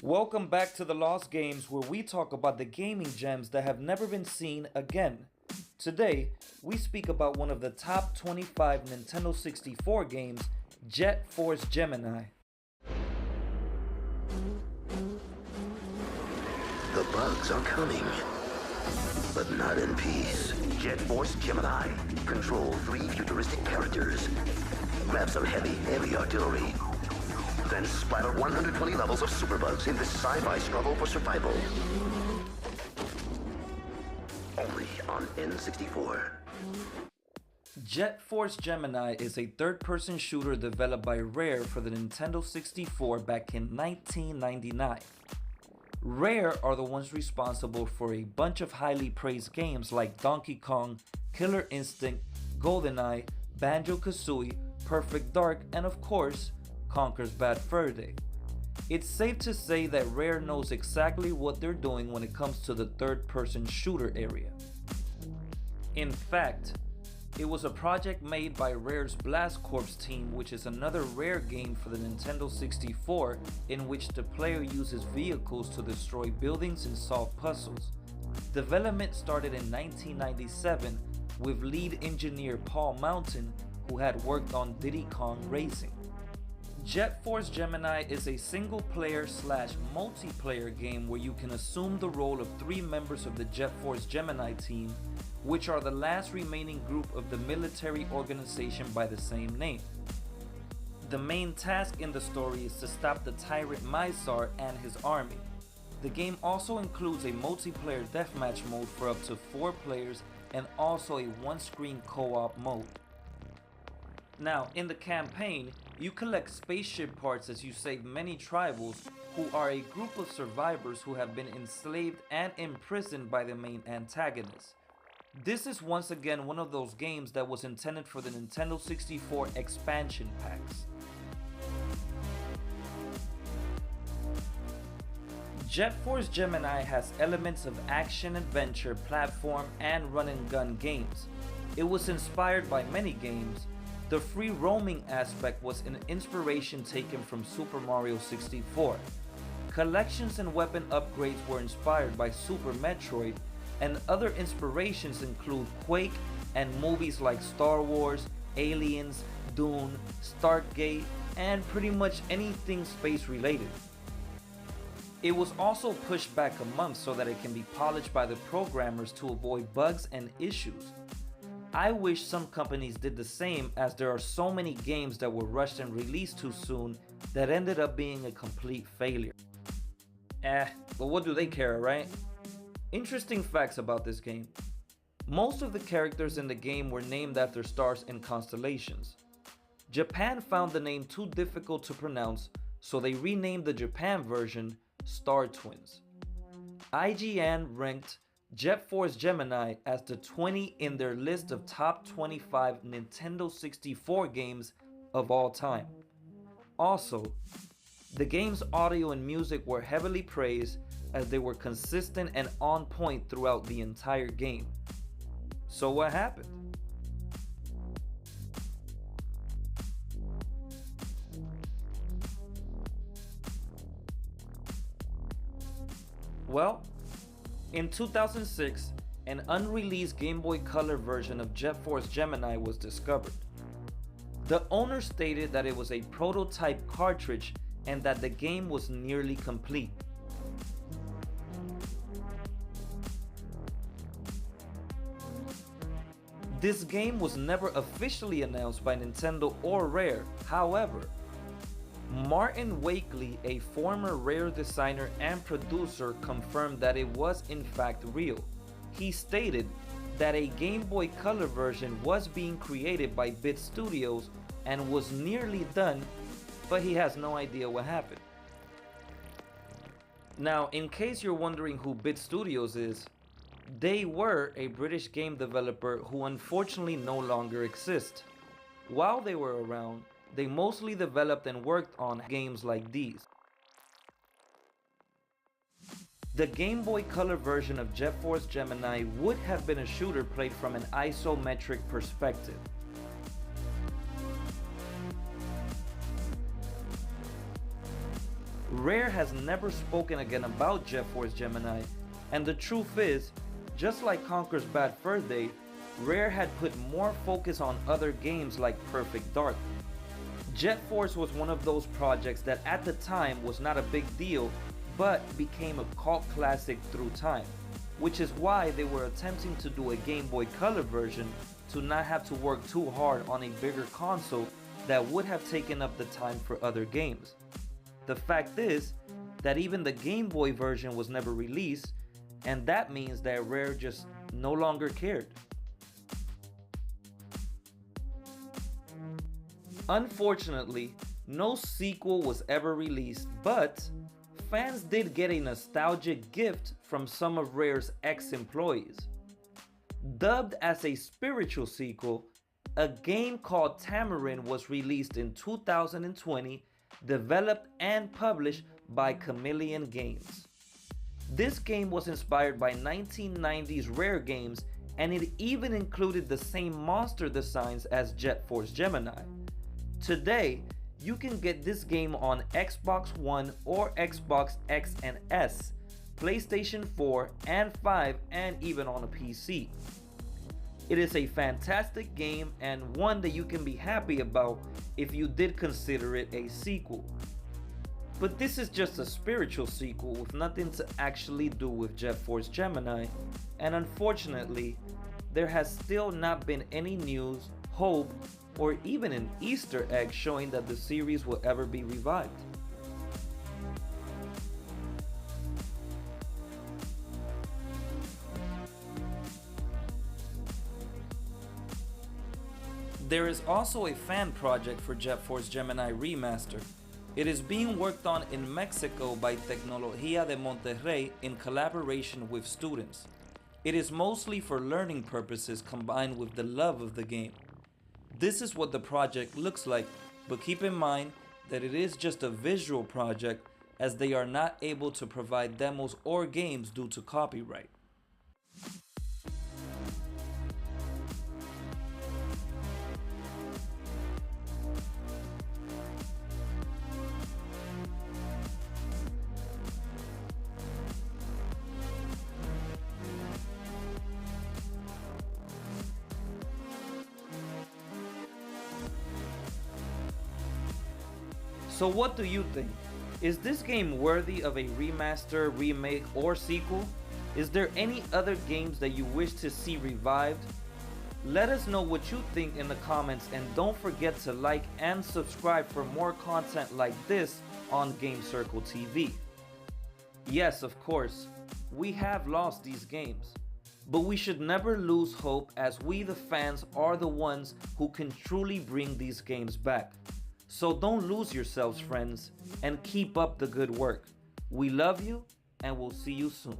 Welcome back to the Lost Games, where we talk about the gaming gems that have never been seen again. Today, we speak about one of the top 25 Nintendo 64 games, Jet Force Gemini. The bugs are coming, but not in peace. Jet Force Gemini. Control 3 futuristic characters. Grab some heavy artillery. Then splatter 120 levels of superbugs in this sci-fi struggle for survival. Only on N64. Jet Force Gemini is a third-person shooter developed by Rare for the Nintendo 64 back in 1999. Rare are the ones responsible for a bunch of highly praised games like Donkey Kong, Killer Instinct, GoldenEye, Banjo-Kazooie, Perfect Dark, and of course, Conker's Bad Fur Day. It's safe to say that Rare knows exactly what they're doing when it comes to the third-person shooter area. In fact, it was a project made by Rare's Blast Corps team, which is another Rare game for the Nintendo 64 in which the player uses vehicles to destroy buildings and solve puzzles. Development started in 1997 with lead engineer Paul Mountain, who had worked on Diddy Kong Racing. Jet Force Gemini is a single-player / multiplayer game where you can assume the role of 3 members of the Jet Force Gemini team, which are the last remaining group of the military organization by the same name. The main task in the story is to stop the tyrant Mysar and his army. The game also includes a multiplayer deathmatch mode for up to 4 players and also a one-screen co-op mode. Now, in the campaign, you collect spaceship parts as you save many tribals, who are a group of survivors who have been enslaved and imprisoned by the main antagonist. This is once again one of those games that was intended for the Nintendo 64 expansion packs. Jet Force Gemini has elements of action, adventure, platform, and run-and-gun games. It was inspired by many games. The free roaming aspect was an inspiration taken from Super Mario 64. Collections and weapon upgrades were inspired by Super Metroid, and other inspirations include Quake and movies like Star Wars, Aliens, Dune, Stargate, and pretty much anything space related. It was also pushed back a month so that it can be polished by the programmers to avoid bugs and issues. I wish some companies did the same, as there are so many games that were rushed and released too soon that ended up being a complete failure. But what do they care, right? Interesting facts about this game. Most of the characters in the game were named after stars and constellations. Japan found the name too difficult to pronounce, so they renamed the Japan version Star Twins. IGN ranked Jet Force Gemini as the 20 in their list of top 25 Nintendo 64 games of all time. Also, the game's audio and music were heavily praised as they were consistent and on point throughout the entire game. So what happened? Well, in 2006, an unreleased Game Boy Color version of Jet Force Gemini was discovered. The owner stated that it was a prototype cartridge and that the game was nearly complete. This game was never officially announced by Nintendo or Rare. However, Martin Wakely, a former Rare designer and producer, confirmed that it was in fact real. He stated that a Game Boy Color version was being created by Bit Studios and was nearly done, but he has no idea what happened. Now, in case you're wondering who Bit Studios is, they were a British game developer who unfortunately no longer exist. While they were around, they mostly developed and worked on games like these. The Game Boy Color version of Jet Force Gemini would have been a shooter played from an isometric perspective. Rare has never spoken again about Jet Force Gemini, and the truth is, just like Conker's Bad Fur Day, Rare had put more focus on other games like Perfect Dark. Jet Force was one of those projects that at the time was not a big deal, but became a cult classic through time, which is why they were attempting to do a Game Boy Color version to not have to work too hard on a bigger console that would have taken up the time for other games. The fact is that even the Game Boy version was never released, and that means that Rare just no longer cared. Unfortunately, no sequel was ever released, but fans did get a nostalgic gift from some of Rare's ex-employees. Dubbed as a spiritual sequel, a game called Tamarin was released in 2020, developed and published by Chameleon Games. This game was inspired by 1990s Rare games, and it even included the same monster designs as Jet Force Gemini. Today, you can get this game on Xbox One or Xbox X and S, PlayStation 4 and 5, and even on a PC. It is a fantastic game and one that you can be happy about if you did consider it a sequel. But this is just a spiritual sequel with nothing to actually do with Jet Force Gemini, and unfortunately, there has still not been any news, hope, or even an Easter egg showing that the series will ever be revived. There is also a fan project for Jet Force Gemini Remaster. It is being worked on in Mexico by Tecnología de Monterrey in collaboration with students. It is mostly for learning purposes combined with the love of the game. This is what the project looks like, but keep in mind that it is just a visual project as they are not able to provide demos or games due to copyright. So what do you think? Is this game worthy of a remaster, remake, or sequel? Is there any other games that you wish to see revived? Let us know what you think in the comments, and don't forget to like and subscribe for more content like this on Game Circle TV. Yes, of course, we have lost these games, but we should never lose hope as we the fans are the ones who can truly bring these games back. So don't lose yourselves, friends, and keep up the good work. We love you, and we'll see you soon.